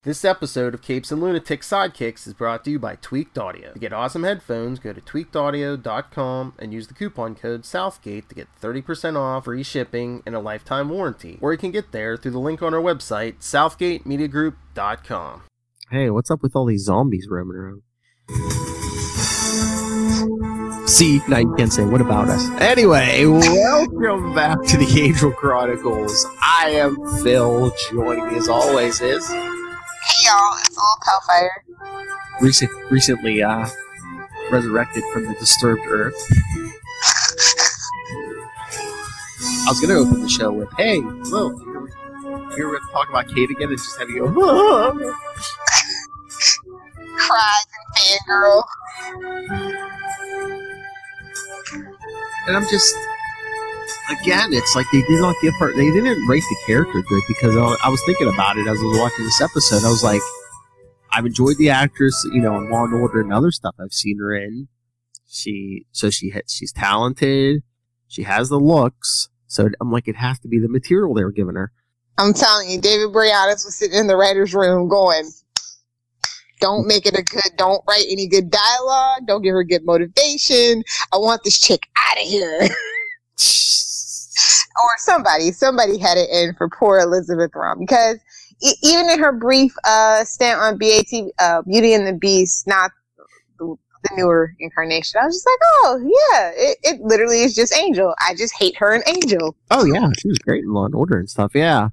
This episode of Capes and Lunatic Sidekicks is brought to you by Tweaked Audio. To get awesome headphones, go to tweakedaudio.com and use the coupon code Southgate to get 30% off, free shipping, and a lifetime warranty. Or you can get there through the link on our website, southgatemediagroup.com. Hey, what's up with all these zombies roaming around? See, now you can't say, what about us? Anyway, welcome back to the Angel Chronicles. I am Phil. Joining me as always is... Hey y'all, it's Old Palfire. Recently resurrected from the disturbed earth. I was going to open the show with, hey, Will, you're going to talk about Kate again, and just had to go, Cries and fangirl. And I'm just, again, it's like they did not give her, they didn't rate the character good, because I was thinking about it as I was watching this episode. I was like, I've enjoyed the actress, you know, in Law and Order and other stuff I've seen her in. She's talented, she has the looks, so I'm like, it has to be the material they were giving her. I'm telling you, David Boreanaz was sitting in the writer's room going, don't make it don't write any good dialogue, don't give her good motivation, I want this chick out of here. Or somebody had it in for poor Elizabeth Rom, because even in her brief stint on BAT, Beauty and the Beast, not the newer incarnation, I was just like, oh yeah, it literally is just Angel. I just hate her and Angel. Oh yeah, she was great in Law and Order and stuff, yeah.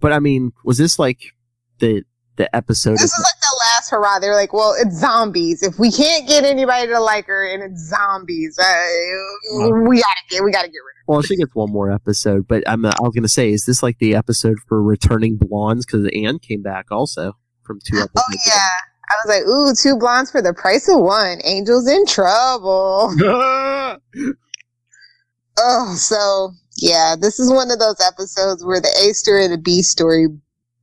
But I mean, was this like the episode? This is like the last hurrah. They were like, well, it's zombies. If we can't get anybody to like her and it's zombies, we gotta get rid of her. Well, she gets one more episode, but I was going to say, is this like the episode for returning blondes? Because Anne came back also from 2 episodes. Oh, yeah. I was like, ooh, 2 blondes for the price of 1. Angel's in trouble. Oh, so, yeah, this is one of those episodes where the A story and the B story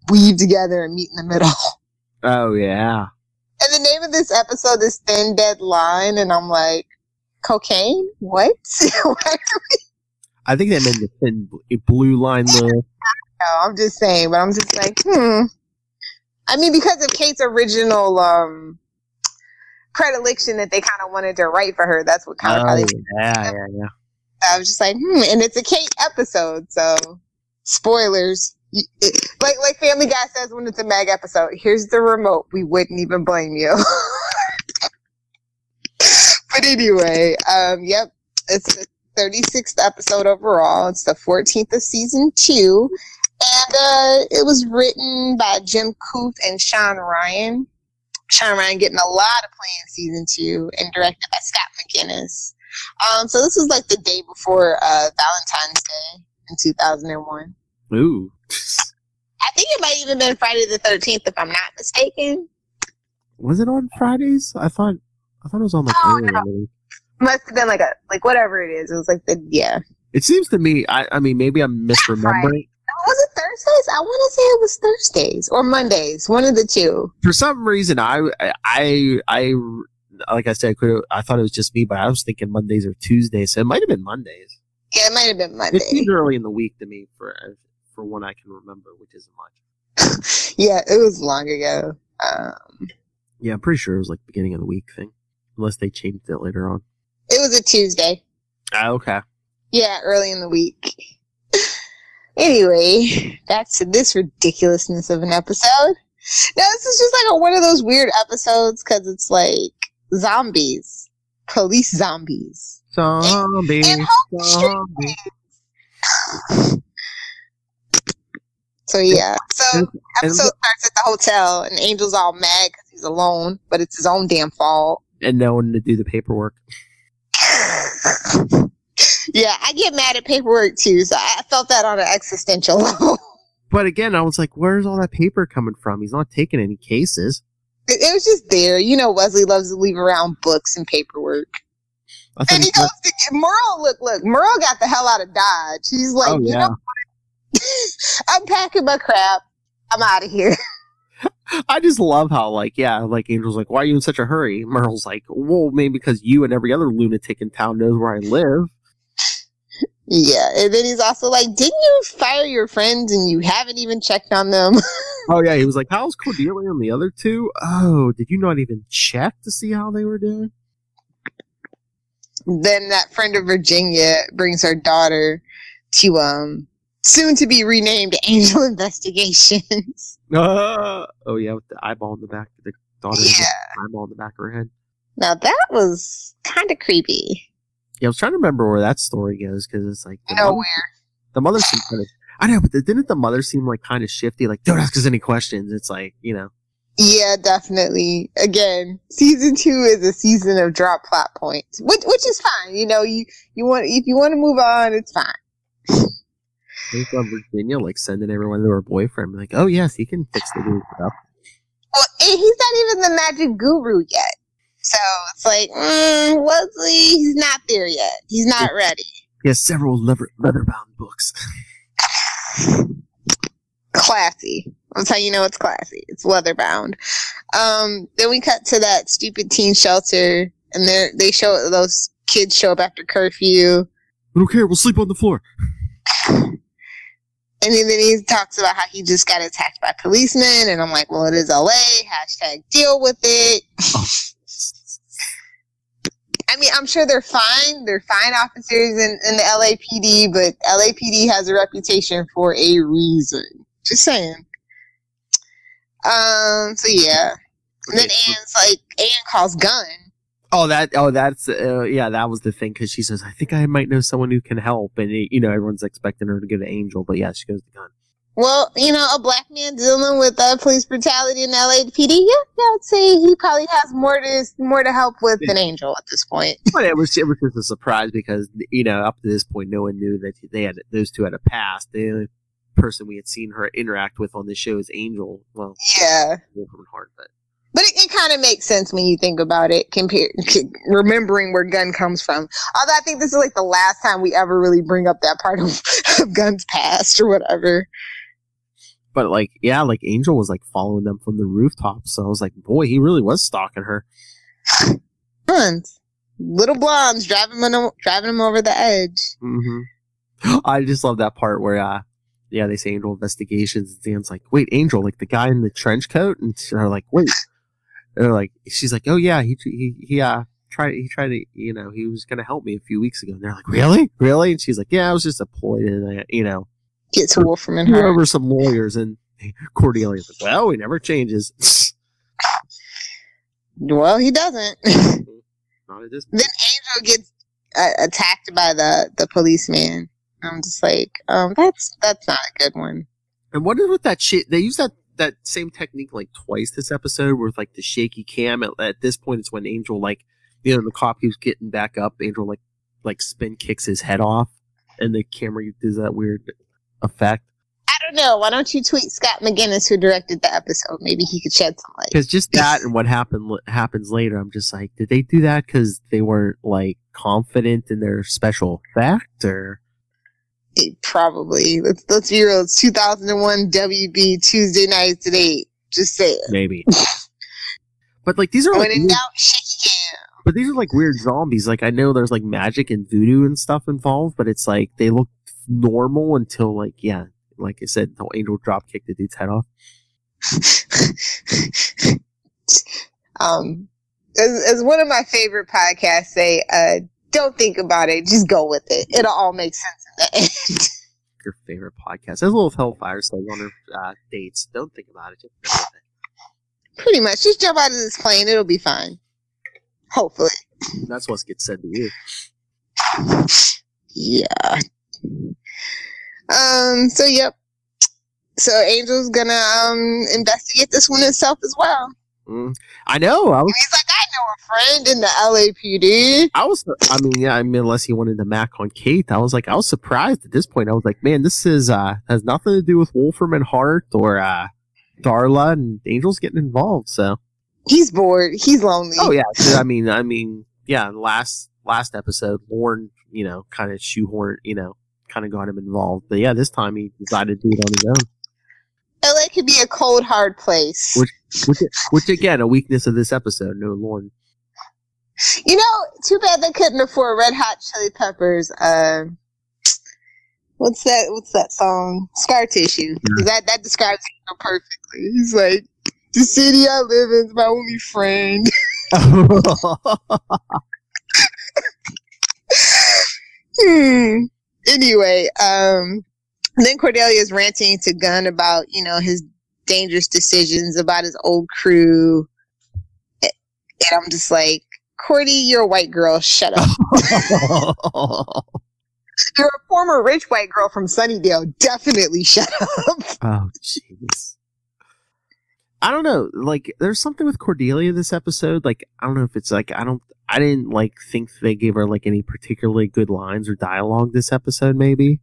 weave together and meet in the middle. Oh, yeah. And the name of this episode is Thin Dead Line, and I'm like, cocaine? What? I think they meant the thin blue line there. No, I'm just saying, but I'm just like, I mean, because of Kate's original predilection that they kind of wanted to write for her, that's what kind of probably. Yeah. I was just like, and it's a Kate episode, so spoilers. Like Family Guy says when it's a Meg episode, here's the remote. We wouldn't even blame you. But anyway, yep, it's the 36th episode overall. It's the 14th of season 2. And it was written by Jim Kuth and Sean Ryan. Sean Ryan getting a lot of play in season 2 and directed by Scott McGinnis. So this was like the day before Valentine's Day in 2001. Ooh. I think it might even been Friday the 13th if I'm not mistaken. Was it on Fridays? I thought it was on like earlier in the week. Must have been like whatever it is. It was like yeah. It seems to me, I mean, maybe I'm misremembering. Was it Thursdays? I want to say it was Thursdays or Mondays, one of the two. For some reason, I like I said, I thought it was just me, but I was thinking Mondays or Tuesdays, so it might have been Mondays. Yeah, it might have been Monday. It seems early in the week to me for one I can remember, which isn't much. Yeah, it was long ago. Yeah, I'm pretty sure it was like beginning of the week thing, unless they changed it later on. It was a Tuesday. Okay. Yeah, early in the week. Anyway, back to this ridiculousness of an episode. Now, this is just like one of those weird episodes because it's like zombies. Police zombies. Zombies. And zombies. So, yeah. So, episode starts at the hotel and Angel's all mad because he's alone, but it's his own damn fault. And no one to do the paperwork. Yeah, I get mad at paperwork too, so I felt that on an existential level. But again, I was like, where's all that paper coming from? He's not taking any cases. It was just there. You know, Wesley loves to leave around books and paperwork. And he goes to get Merle. Look, Merle got the hell out of Dodge. He's like, you know what? I'm packing my crap. I'm out of here. I just love how, like Angel's like, why are you in such a hurry? Merle's like, well, maybe because you and every other lunatic in town knows where I live. Yeah, and then he's also like, didn't you fire your friends and you haven't even checked on them? Oh, yeah, he was like, how's Cordelia and the other two? Oh, did you not even check to see how they were doing? Then that friend of Virginia brings her daughter to, soon to be renamed Angel Investigations. Oh, yeah, with the eyeball in the back. The daughter has an eyeball in the back of her head. Now, that was kind of creepy. Yeah, I was trying to remember where that story goes, because it's like... Nowhere. The mother seemed kind of... I know, but didn't the mother seem like kind of shifty? Like, don't ask us any questions. It's like, you know... Yeah, definitely. Again, season 2 is a season of drop plot points, which is fine. You know, you want if you want to move on, it's fine. I think Virginia like sending everyone to her boyfriend, like, oh yes, he can fix the weird stuff. Well, he's not even the magic guru yet, so it's like Wesley, he's not there yet. He's not ready. He has several leather-bound books. Classy. That's how you know it's classy. It's leather bound. Then we cut to that stupid teen shelter, and they show those kids show up after curfew. I don't care. We'll sleep on the floor. And then he talks about how he just got attacked by policemen, and I'm like, well, it is LA. # deal with it. Oh. I mean, I'm sure they're fine. They're fine officers in the LAPD, but LAPD has a reputation for a reason. Just saying. So yeah. And then Anne calls Gunn. That was the thing, because she says, I think I might know someone who can help, and everyone's expecting her to go to Angel, but yeah, she goes to Gunn. Well, a black man dealing with police brutality in LAPD, yeah, I'd say he probably has more to help with than Angel at this point. But it was just a surprise, because up to this point, no one knew that those two had a past. The only person we had seen her interact with on the show is Angel. Well, yeah, Wolfram Hart, but it kind of makes sense when you think about it, remembering where Gunn comes from. Although I think this is like the last time we ever really bring up that part of Gunn's past or whatever. But Angel was following them from the rooftop, so I was like, boy, he really was stalking her. Little blondes driving him over the edge. Mm-hmm. I just love that part where they say Angel Investigations, and Dan's like, wait, Angel, like the guy in the trench coat? And they're like, wait. And they're like, she's like, oh yeah, he tried to, he was going to help me a few weeks ago. And they're like, really? And she's like, yeah, I was just a ploy to, get to Wolfram and Hart. Over some lawyers. And Cordelia's like, well, he never changes. Well, he doesn't. Not at this point. Then Angel gets attacked by the policeman. I'm just like, that's not a good one. And what is with that shit? They use that same technique twice this episode with the shaky cam. At this point, it's when Angel the cop who's getting back up, Angel spin kicks his head off, and the camera does that weird effect. I don't know. Why don't you tweet Scott McGinnis, who directed the episode? Maybe he could shed some light. Because just that and what happens later, I'm just like, did they do that because they weren't confident in their special effect, or? Probably. Let's be real. It's 2001 WB Tuesday nights at 8. Just say it. Maybe. But these are when in doubt, shaky cam. But these are weird zombies. I know there's magic and voodoo and stuff involved, but it's they look normal until like I said, until Angel drop kicked the dude's head off. As one of my favorite podcasts say, don't think about it, just go with it. It'll all make sense in the end. Your favorite podcast. There's a little Hellfire saying on her dates. Don't think about it, just go with it. Pretty much. Just jump out of this plane, it'll be fine. Hopefully. That's what gets said to you. Yeah. So yep. So Angel's gonna investigate this one himself as well. I know. He's like, I know a friend in the LAPD. Unless he wanted to mac on Kate, I was surprised at this point. I was like, man, this is has nothing to do with Wolfram and Hart or Darla, and Angel's getting involved. So he's bored. He's lonely. Oh yeah. Yeah. Last episode, Lorne, kind of shoehorn, kind of got him involved. But yeah, this time he decided to do it on his own. LA could be a cold, hard place. Which again, a weakness of this episode. No Lorne. Too bad they couldn't afford Red Hot Chili Peppers. What's that song? Scar Tissue. 'Cause that describes him perfectly. He's like, the city I live in is my only friend. Anyway, then Cordelia's ranting to Gunn about, his dangerous decisions, about his old crew. And I'm just like, Cordy, you're a white girl. Shut up. You're a former rich white girl from Sunnydale. Definitely shut up. Oh, jeez. I don't know. Like, there's something with Cordelia this episode. Like, I don't know if it's like, I didn't like think they gave her like any particularly good lines or dialogue this episode, maybe.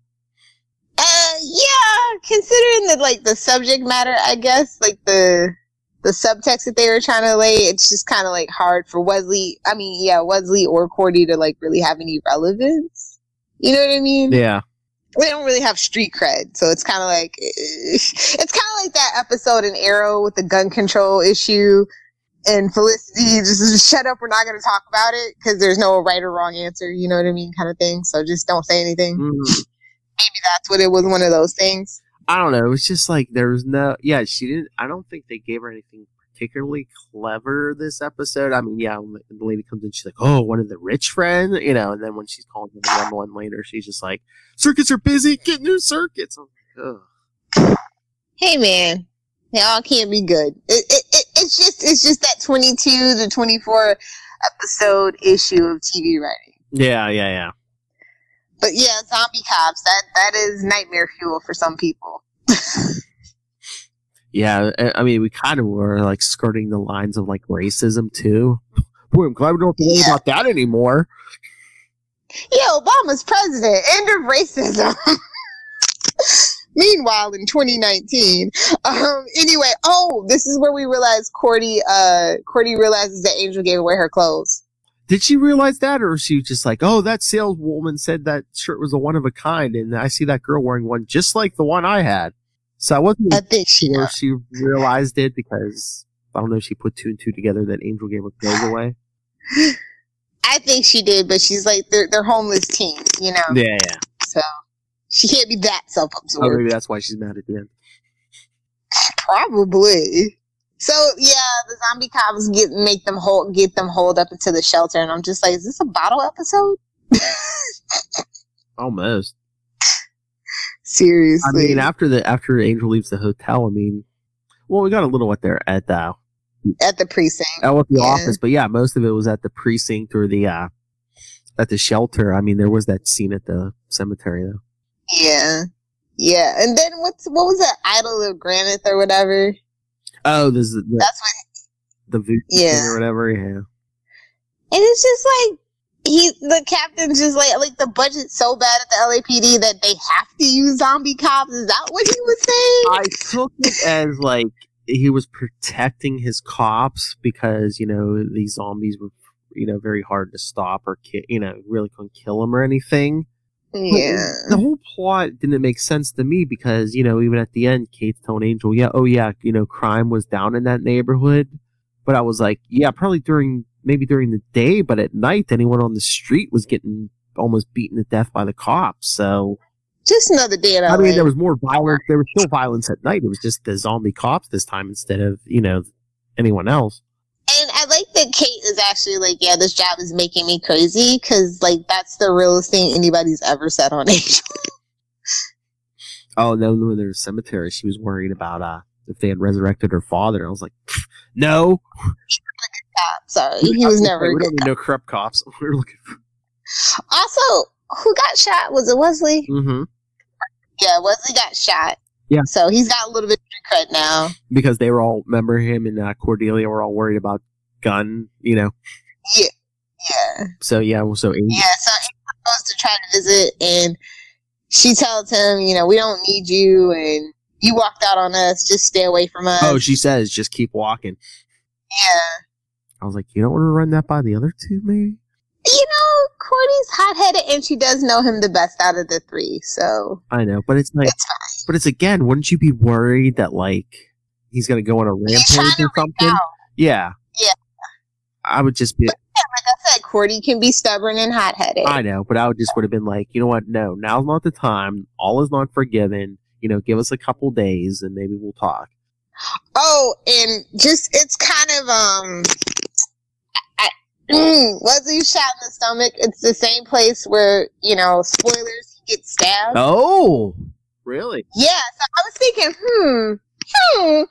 Yeah, considering the subject matter, I guess, like the subtext that they were trying to lay, it's just kind of like hard for Wesley or Cordy to like really have any relevance. You know what I mean? Yeah. They don't really have street cred, so it's kind of like that episode in Arrow with the gun control issue, and Felicity just shut up. We're not going to talk about it because there's no right or wrong answer. You know what I mean, kind of thing. So just don't say anything. Mm-hmm. Maybe that's what it was. One of those things. I don't know. It was just like there was no. Yeah, she didn't. I don't think they gave her anything particularly clever this episode. I mean, yeah, when the lady comes in, she's like, "Oh, one of the rich friends," and then when she's calling the 911 later, she's just like, "Circuits are busy. Get new circuits." I'm like, ugh. Hey, man, they all can't be good. It's just that 22 to 24 episode issue of TV writing. Yeah. But yeah, zombie cops, that is nightmare fuel for some people. Yeah, I mean, we kind of were like skirting the lines of like racism too. Boy, I'm glad we don't have to worry about that anymore. Yeah, Obama's president. End of racism. Meanwhile, in 2019, anyway, this is where we realize Cordy realizes that Angel gave away her clothes. Did she realize that, or was she just like, oh, that saleswoman said that shirt was a one of a kind, and I see that girl wearing one just like the one I had. So I think she realized it because, I don't know, she put 2 and 2 together that Angel gave her clothes away. I think she did, but she's like, they're homeless teens, you know? Yeah. So she can't be that self-absorbed. Oh, maybe that's why she's mad at the end. Probably. So yeah, the zombie cops get them holed up into the shelter, and I'm just like, is this a bottle episode? Almost. Seriously. I mean, after Angel leaves the hotel, I mean, well, we got a little at the precinct. At the office, but yeah, most of it was at the precinct or at the shelter. I mean, there was that scene at the cemetery though. Yeah, and then what was that idol of granite or whatever? Oh, that's what the voodoo or whatever. Yeah, and it's just like the captain's just like the budget's so bad at the LAPD that they have to use zombie cops. Is that what he was saying? I took it as like he was protecting his cops because these zombies were very hard to stop or really couldn't kill them or anything. Yeah. But the whole plot didn't make sense to me because, even at the end, Kate's telling Angel, crime was down in that neighborhood. But I was like, yeah, probably during the day, but at night, anyone on the street was getting almost beaten to death by the cops. So. Just another day at LA. I mean, there was more violence. There was still violence at night. It was just the zombie cops this time instead of, anyone else. And I like that Kate is actually like, yeah, this job is making me crazy because, like, that's the realest thing anybody's ever said on Angel. Oh, no, when there was a cemetery, she was worried about if they had resurrected her father. I was like, no. Sorry, he was never a good cop. No corrupt cops. We're looking for. Also, who got shot? Was it Wesley? Mm-hmm. Yeah, Wesley got shot. Yeah. So he's got a little bit of cred now. Because they were all, remember him and Cordelia were all worried about Gunn, Yeah. So, yeah, so Angel. Yeah, so Angel goes to try to visit, and she tells him, we don't need you, and you walked out on us, just stay away from us. Oh, she says, just keep walking. Yeah. I was like, you don't want to run that by the other two, maybe? Cordy's hot-headed, and she does know him the best out of the three, so. I know, but it's like, it's fine. But it's again, wouldn't you be worried that like he's gonna go on a rampage or something? Yeah. Yeah. I would just be. Like I said, Cordy can be stubborn and hot-headed. I know, but I would have been like, you know what? No, now's not the time. All is not forgiven. Give us a couple days and maybe we'll talk. Oh, and just, it's kind of, Wesley shot in the stomach. It's the same place where, spoilers, he gets stabbed. Oh, really? Yeah, so I was thinking,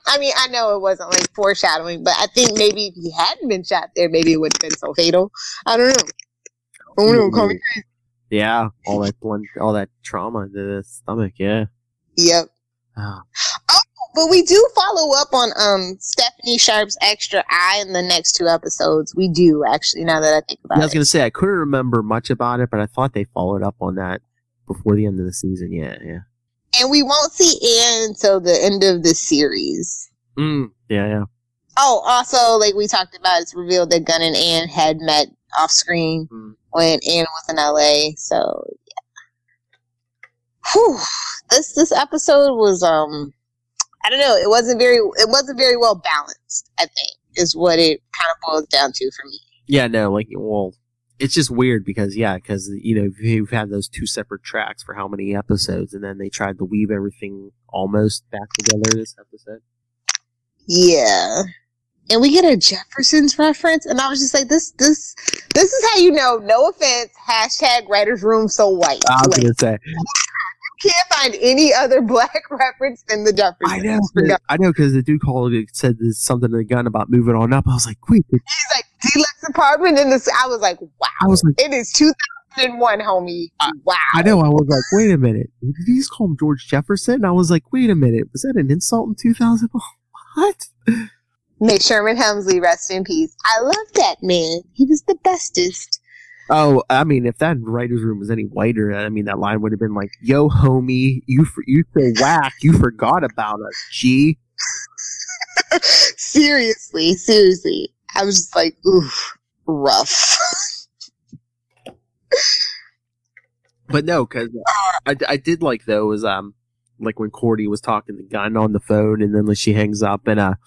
I mean, I know it wasn't like foreshadowing, but I think maybe if he hadn't been shot there, maybe it would have been so fatal. I don't know. Oh no, call me crazy. Yeah, all that trauma into the stomach. Yeah. Yep. Oh. But we do follow up on Stephanie Sharp's extra eye in the next 2 episodes. We do, actually, now that I think about it. I was going to say, I couldn't remember much about it, but I thought they followed up on that before the end of the season. Yeah. And we won't see Anne until the end of the series. Yeah. Oh, also, like we talked about, it's revealed that Gunn and Anne had met off screen when Anne was in LA. So, yeah. Whew. This episode was, I don't know. It wasn't very well balanced, I think, is what it kind of boils down to for me. Yeah, no, it's just weird because you've had those 2 separate tracks for how many episodes, and then they tried to weave everything almost back together this episode. Yeah. And we get a Jeffersons reference, and I was just like, this is how you know, no offense, #, writer's room so white. I was going to say. Can't find any other black reference than the Jeffersons. I know, because the dude said there's something in the gun about moving on up. I was like, wait. He's like, deluxe apartment in this. I was like, wow. It is 2001, homie. Wow. I know. I was like, wait a minute. Did he just call him George Jefferson? And I was like, wait a minute. Was that an insult in 2000? What? May Sherman Hemsley rest in peace. I love that man. He was the bestest. Oh, I mean, if that writer's room was any whiter, I mean, that line would have been like, yo, homie, you so whack, you forgot about us, G. Seriously. I was just like, oof, rough. But no, because I did like, though, was, like when Cordy was talking to Gunn on the phone, and then like, she hangs up, and, her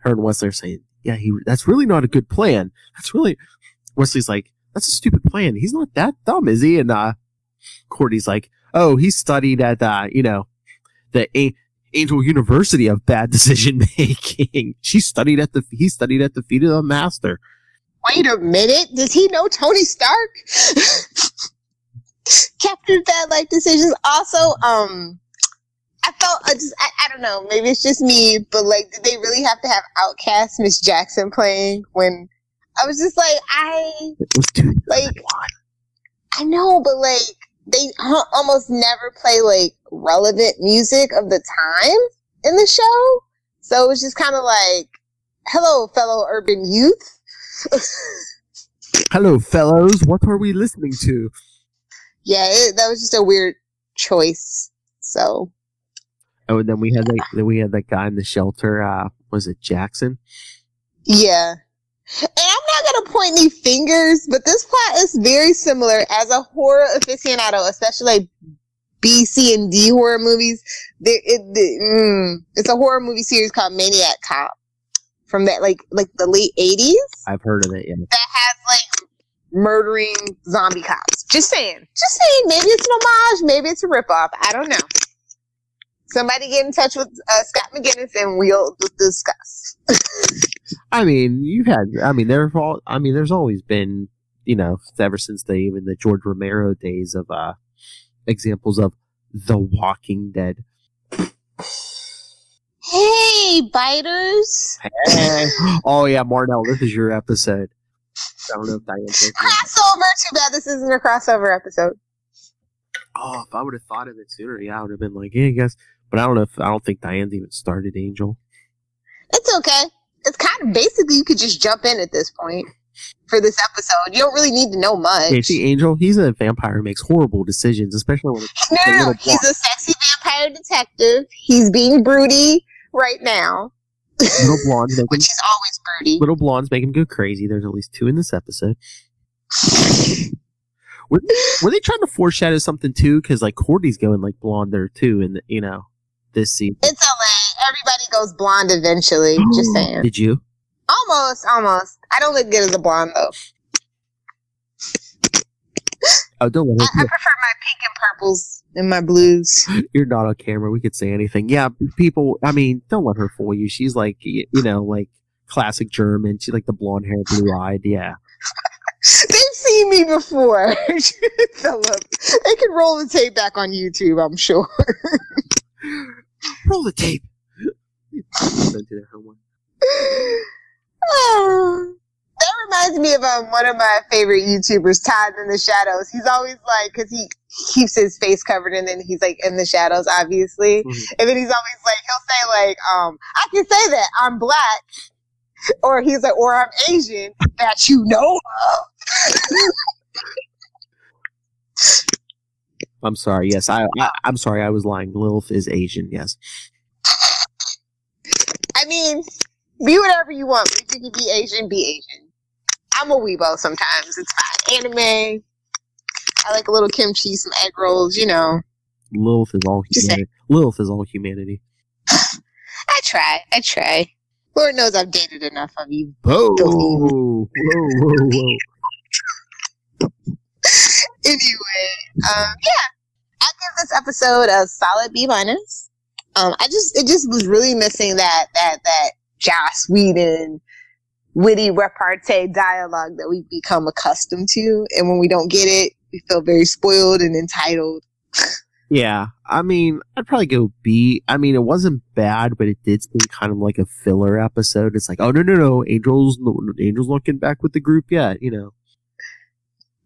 and Wesley are saying, yeah, that's really not a good plan. Wesley's like, that's a stupid plan. He's not that dumb, is he? And Cordy's like, oh, he studied at the Angel University of Bad Decision Making. He studied at the feet of the master. Wait a minute, does he know Tony Stark? Captain Bad Life Decisions. Also, I felt I don't know, maybe it's just me, but like, did they really have to have Outcast Miss Jackson playing when? I was just like, I know, but like, they almost never play like relevant music of the time in the show. So it was just kind of like, hello, fellow urban youth. Hello, fellows. What are we listening to? Yeah, that was just a weird choice. So. Oh, and then we had that guy in the shelter. Was it Jackson? Yeah. And I'm not going to point any fingers, but this plot is very similar. As a horror aficionado, especially like B, C, and D horror movies, it's a horror movie series called Maniac Cop from that like the late 80s. I've heard of it, yeah. That has like murdering zombie cops. Just saying. Maybe it's an homage, maybe it's a ripoff. I don't know. Somebody get in touch with Scott McGinnis and we'll discuss. I mean, there's always been, ever since the George Romero days of examples of The Walking Dead. Hey, biters! Hey. Oh yeah, Marnell, this is your episode. I don't know if Diane. Crossover. Too bad this isn't a crossover episode. Oh, if I would have thought of it sooner, yeah, I would have been like, yeah, I guess. But I don't think Diane's even started Angel. It's okay. It's kind of basically you could just jump in at this point for this episode. You don't really need to know much. Yeah, see, Angel, he's a vampire who makes horrible decisions, especially when it's no, he's a sexy vampire detective. He's being broody right now. Little blondes, which is always broody. Little blondes make him go crazy. There's at least 2 in this episode. Were they trying to foreshadow something too? Because like Cordy's going like blonde there too, and this season. It's LA. Everybody goes blonde eventually. Just saying. Did you? Almost. I don't look good as a blonde though. Oh, don't let I her. prefer my pink and purples and my blues. You're not on camera. We could say anything. Yeah, people. I mean, don't let her fool you. She's like, you know, like classic German. She's like the blonde hair, blue eyed. Yeah. They've seen me before. Philip. They can roll the tape back on YouTube, I'm sure. Roll the tape. Don't do their homework. That reminds me of one of my favorite YouTubers, Todd in the Shadows. He's always like, because he keeps his face covered and then he's like in the shadows, obviously. Mm-hmm. And then he's always like, he'll say like, I can say that I'm black. Or he's like, or I'm Asian that you know of. I'm sorry. Yes, I'm sorry. I was lying. Lilith is Asian. Yes. I mean, be whatever you want. If you can be Asian, be Asian. I'm a weebo sometimes. It's fine. Anime. I like a little kimchi, some egg rolls. You know. Lilith is all humanity. Lilith is all humanity. I try. Lord knows I've dated enough of you. Whoa. Anyway, yeah, I give this episode a solid B-. It just was really missing that Joss Whedon witty repartee dialogue that we've become accustomed to, and when we don't get it, we feel very spoiled and entitled. Yeah, I mean, I'd probably go B. I mean, it wasn't bad, but it did seem kind of like a filler episode. It's like, oh no, Angel's not getting back with the group yet, you know.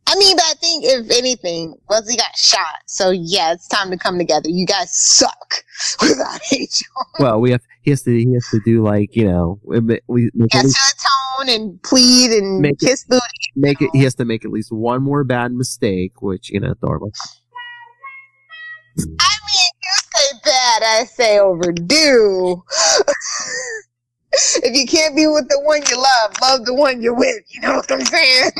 I mean, but I think if anything, Wesley got shot, so yeah, it's time to come together. You guys suck without Angel. Well, he has to do like, you know, set a tone and plead and kiss booty. He has to make at least one more bad mistake, which, you know, Thor. I mean, you say bad, I say overdue. If you can't be with the one you love the one you're with. You know what I'm saying?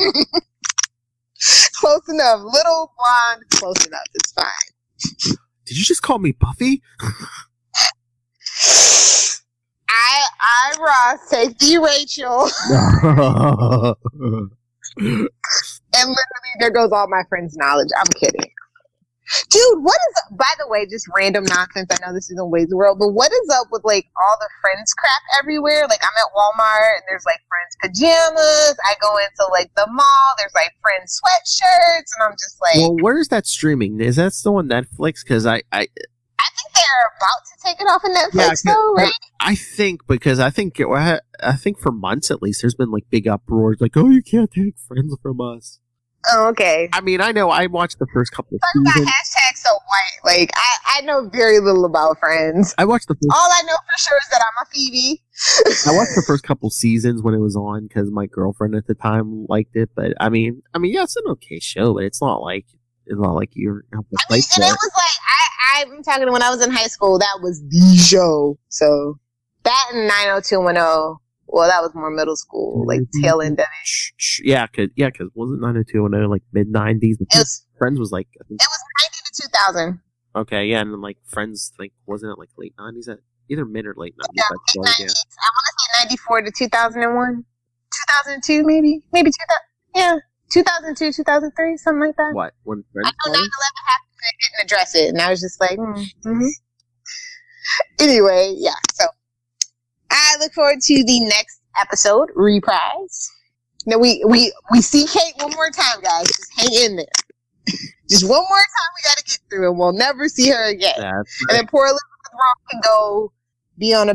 Close enough. Little blonde, close enough. It's fine. Did you just call me Buffy? I Ross, take the Rachel. And literally, there goes all my friends' knowledge. I'm kidding. Dude, what is, by the way, just random nonsense. I know this isn't Wade's World, but what is up with like all the Friends crap everywhere? Like, I'm at Walmart and there's like Friends pajamas. I go into like the mall, there's like Friends sweatshirts, and I'm just like, well, where's that streaming? Is that still on Netflix? Because I think they're about to take it off of Netflix, though, right? I think because I think for months at least, there's been like big uproars, like, oh, you can't take Friends from us. Oh, okay. I mean, I know. I watched the first couple of seasons. Hashtag so white. Like, I know very little about Friends. I watched the first. All I know for sure is that I'm a Phoebe. I watched the first couple seasons when it was on because my girlfriend at the time liked it. But I mean, yeah, it's an okay show, but it's not like you're. And it was like I'm talking when I was in high school. That was the show. So that and 90210. Well, that was more middle school, like tail end of it. Yeah, cause wasn't 90210 like mid 90s? Friends was like, I think, it was 90 to 2000. Okay, yeah, and then like Friends, like wasn't it like late 90s? Either mid or late 90s. Yeah, late 90s. I want to say 94 to 2001, 2002 maybe 2000. Yeah, 2002, 2003, something like that. What? When Friends? I know 9/11 happened, I didn't address it, and I was just like, mm-hmm. Anyway, yeah. So I look forward to the next episode, Reprise. Now we see Kate one more time, guys. Just hang in there. Just one more time we gotta get through, and we'll never see her again. That's right. And then poor Elizabeth Ross can go be on a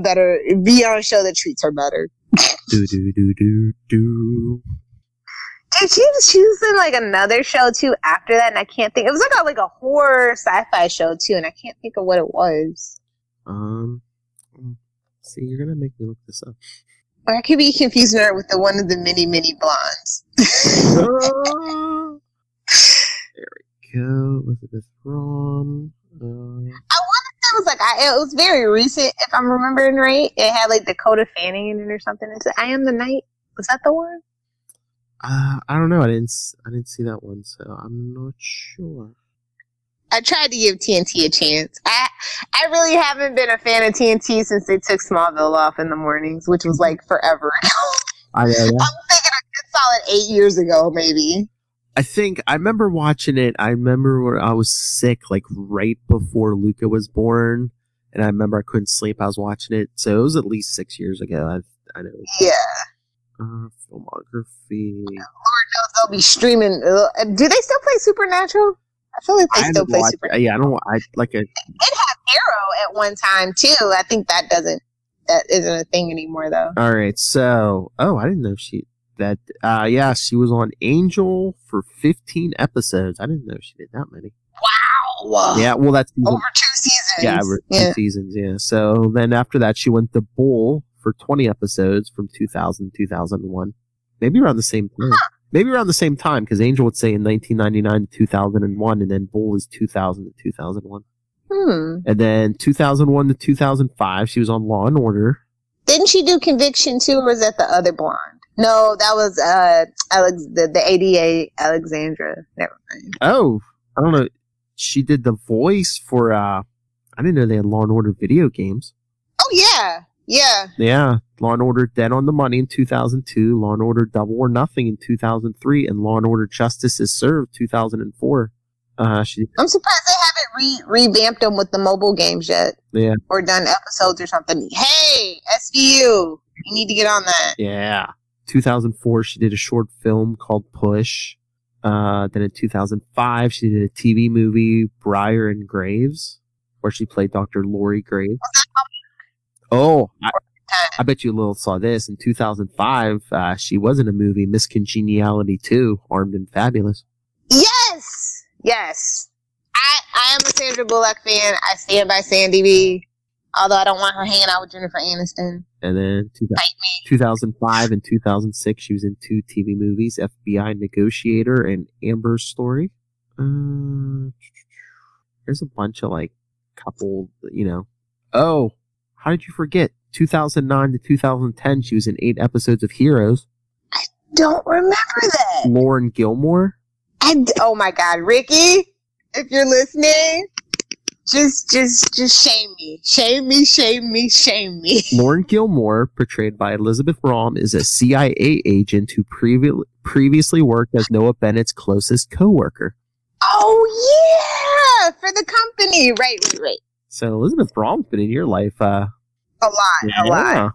show that treats her better. Do. Dude, she was in like another show too after that, and I can't think. It was like a horror sci-fi show too, and I can't think of what it was. See, you're gonna make me look this up. Or I could be confusing her with the one of the mini blondes. There we go, Elizabeth Rom. I wonder if it was it was very recent, if I'm remembering right. It had like Dakota Fanning in it or something. It's I Am the Night. Was that the one? I don't know. I didn't see that one, so I'm not sure. I tried to give TNT a chance. I really haven't been a fan of TNT since they took Smallville off in the mornings, which was like forever ago. I know. I'm thinking a good solid 8 years ago, maybe. I remember watching it. I remember when I was sick, like right before Luca was born, and I remember I couldn't sleep. I was watching it, so it was at least 6 years ago. I know. Yeah. Filmography. Lord knows they'll be streaming. Do they still play Supernatural? I feel like they still play Supernatural. Yeah, I don't. I like it. It had Arrow at one time too. I think that isn't a thing anymore though. All right, so I didn't know she was on Angel for 15 episodes. I didn't know she did that many. Wow. Yeah, well that's over 2 seasons. Yeah, over 2 seasons. Yeah. So then after that, she went to Bull for 20 episodes from 2000 to 2001. Maybe around the same time. Maybe around the same time, because Angel would say in 1999 to 2001, and then Bull is 2000 to 2001. And then 2001 to 2005, she was on Law and Order. Didn't she do Conviction too, or was that the other blonde? No, that was the ADA Alexandra. Never mind. Oh, I don't know. She did the voice for. I didn't know they had Law and Order video games. Oh yeah. Yeah, Law and Order Dead on the Money in 2002, Law and Order Double or Nothing in 2003, and Law and Order Justice is Served 2004. I'm surprised they haven't revamped them with the mobile games yet. Yeah. Or done episodes or something. Hey, SVU, you need to get on that. Yeah. 2004, she did a short film called Push. Then in 2005, she did a TV movie, Briar and Graves, where she played Dr. Lori Graves. Oh, I bet you Lil saw this. In 2005, she was in a movie, Miss Congeniality 2, Armed and Fabulous. Yes. I am a Sandra Bullock fan. I stand by Sandy B. Although I don't want her hanging out with Jennifer Aniston. And then 2005 and 2006, she was in 2 TV movies, FBI Negotiator and Amber's Story. There's a bunch of couple, Oh, how did you forget? 2009 to 2010, she was in 8 episodes of Heroes. I don't remember that. Lauren Gilmore. Oh my God, Ricky, if you're listening, just shame me. Shame me. Lauren Gilmore, portrayed by Elizabeth Rahm, is a CIA agent who previously worked as Noah Bennett's closest co-worker. Oh yeah, for the company. Right. So Elizabeth Rahm's been in your life a lot.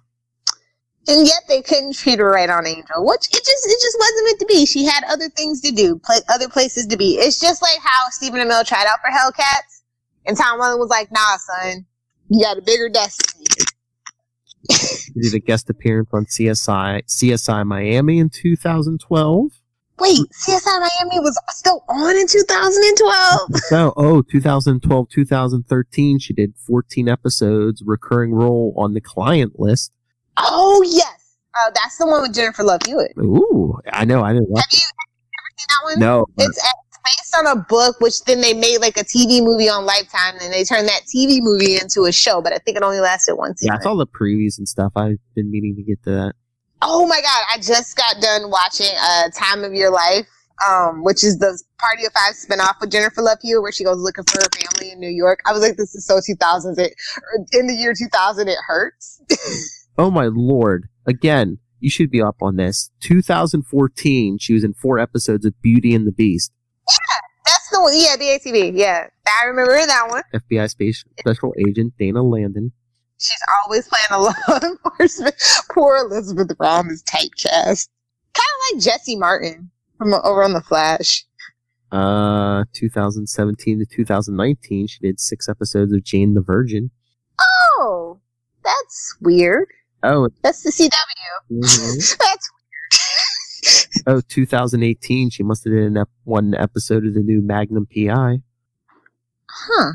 And yet they couldn't treat her right on Angel, which it just wasn't meant to be. She had other things to do, other places to be. It's just like how Stephen Amell tried out for Hellcats, and Tom Welling was like, "Nah, son, you got a bigger destiny." She did a guest appearance on CSI Miami in 2012. Wait, CSI Miami was still on in 2012? So, 2012, 2013, she did 14 episodes, recurring role on The Client List. Oh, yes. That's the one with Jennifer Love Hewitt. Ooh, I know. I didn't watch it. Have you ever seen that one? No. It's based on a book, which then they made a TV movie on Lifetime, and they turned that TV movie into a show, but I think it only lasted 1 season. Yeah, I saw the previews and stuff. I've been meaning to get to that. Oh my God, I just got done watching Time of Your Life, which is the Party of Five spinoff with Jennifer Love Hewitt, where she goes looking for her family in New York. I was like, this is so 2000s. In the year 2000, it hurts. Oh my Lord. Again, you should be up on this. 2014, she was in 4 episodes of Beauty and the Beast. Yeah, that's the one. Yeah, BATV. Yeah, I remember that one. FBI Special Agent Dana Landon. She's always playing a law enforcement. Poor Elizabeth Rahm is typecast. Kind of like Jesse Martin from over on The Flash. 2017 to 2019, she did 6 episodes of Jane the Virgin. Oh, that's weird. Oh, that's the CW. Mm-hmm. That's weird. 2018, she must have did one episode of the new Magnum PI. Huh.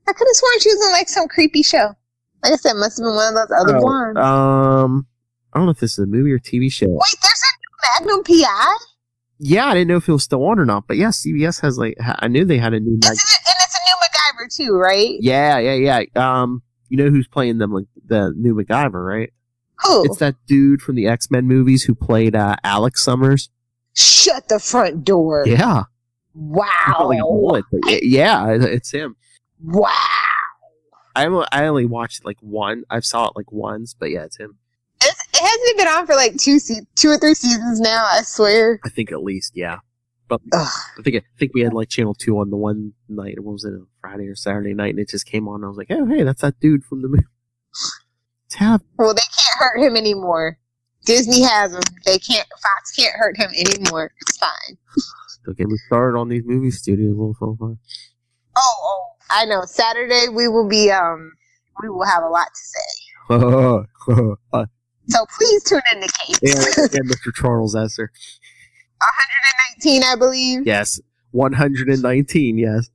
I could have sworn she was on some creepy show. Like I said, must have been one of those other blondes. I don't know if this is a movie or TV show. Wait, there's a new Magnum PI? Yeah, I didn't know if it was still on or not, but yeah, CBS has I knew they had a new and it's a new MacGyver too, right? Yeah. You know who's playing the new MacGyver, right? Who? It's that dude from the X-Men movies who played Alex Summers. Shut the front door. Yeah. Wow. Yeah, it's him. Wow. I only watched one. I saw it once, but yeah, it's him. It hasn't been on for like 2 or 3 seasons now, I swear. I think at least, yeah. But Ugh. I think we had like Channel 2 on the one night. What was it, a Friday or Saturday night? And it just came on. And I was like, oh, hey, that's that dude from the movie. Well, they can't hurt him anymore. Disney has him. Fox can't hurt him anymore. It's fine. Don't get me started on these movie studios, little fella. Oh, I know. Saturday we will have a lot to say. So please tune in to Kate. and Mr. Charles Esser. 119, I believe. Yes. 119, yes.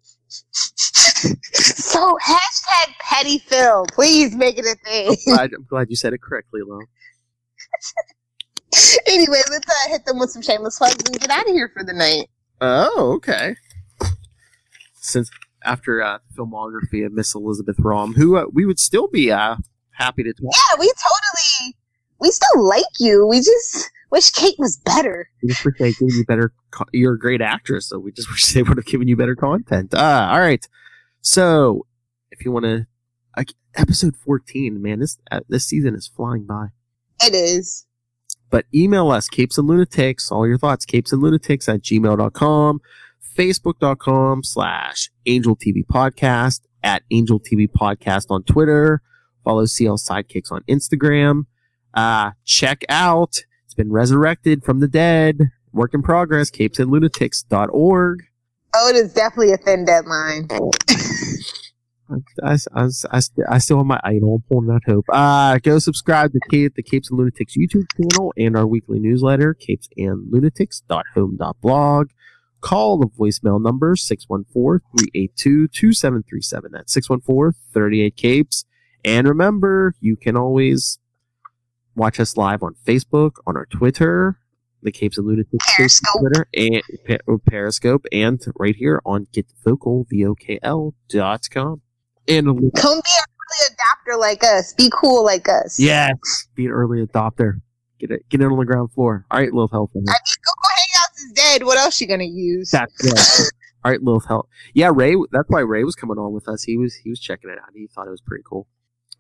So, hashtag Petty Phil. Please make it a thing. I'm glad you said it correctly, Lo. Anyway, let's hit them with some shameless plugs and get out of here for the night. Oh, okay. Since after the filmography of Miss Elizabeth Rom, who we would still be happy to talk. Yeah, we still like you. We just wish Kate was better. We just wish they gave you better. You're a great actress, so we just wish they would have given you better content. All right. So, if you want to, episode 14, man, this season is flying by. It is. But email us, Capes and Lunatics, all your thoughts, capesandlunatics@gmail.com, facebook.com/Angel TV Podcast, @Angel TV Podcast on Twitter, follow CL Sidekicks on Instagram. Check out, it's been resurrected from the dead, work in progress, capesandlunatics.org. Oh, it is definitely a thin deadline. I still have my idol. I'm pulling out hope. Go subscribe to the Capes and Lunatics YouTube channel and our weekly newsletter, capesandlunatics.home.blog. Call the voicemail number 614-382-2737. That's 614-38-CAPES. And remember, you can always watch us live on Facebook, on our Twitter, the Capes and Lunatics Periscope. Twitter, and Periscope, and right here on GetTheVocal.com. And Come be an early adopter like us. Be cool like us. yes, be an early adopter. Get it on the ground floor. All right, Lil Health. I mean, Google Hangouts is dead. What else you gonna use? That's good. All right, Lil Health. Yeah, Ray. That's why Ray was coming on with us. He was checking it out. He thought it was pretty cool.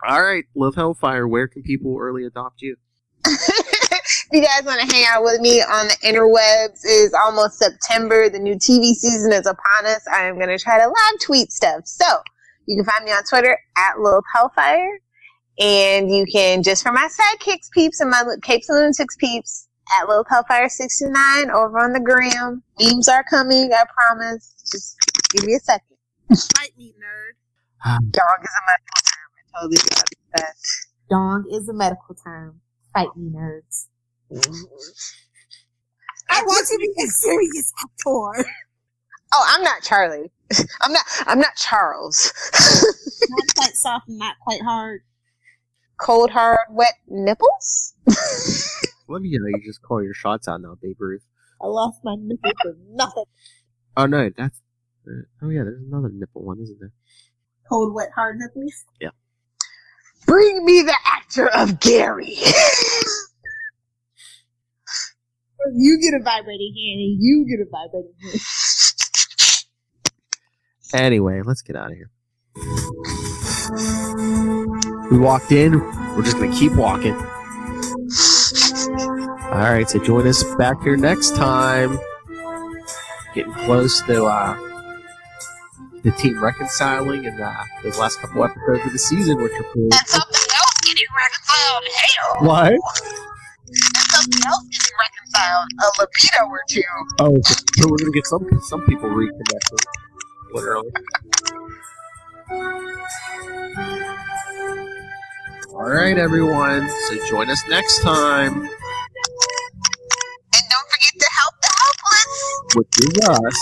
All right, Lil Hellfire. Where can people early adopt you? If you guys want to hang out with me on the interwebs, it is almost September. The new TV season is upon us. I am going to try to live tweet stuff. So you can find me on Twitter @Lil Hellfire. And you can, just for my sidekicks peeps and my Capes and Lunatics peeps, @Lil Hellfire69 over on the gram. Memes are coming, I promise. Just give me a second. Fight me, nerd. Dog is a medical term. I totally forgot that. Dong is a medical term. Fight me, nerds. I want to be a serious actor. Oh, I'm not Charlie. I'm not Charles. Not quite soft and not quite hard. Cold, hard, wet nipples? Let me know. You just call your shots out now, Babe Ruth. I lost my nipple for nothing. Oh no, that's. Oh yeah, there's another nipple one, isn't there? Cold, wet, hard nipples? Yeah. Bring me the actor of Gary. You get a vibrating hand and you get a vibrating hand. Anyway, let's get out of here. We walked in. We're just gonna keep walking. All right, so join us back here next time. Getting close to the team reconciling and those last couple episodes of the season, which are cool. And something else getting reconciled. Hell. What? And something else getting reconciled. A libido or two. Oh, so we're gonna get some people reconnected, literally. All right, everyone. So join us next time. And don't forget to help the helpless. Which is us.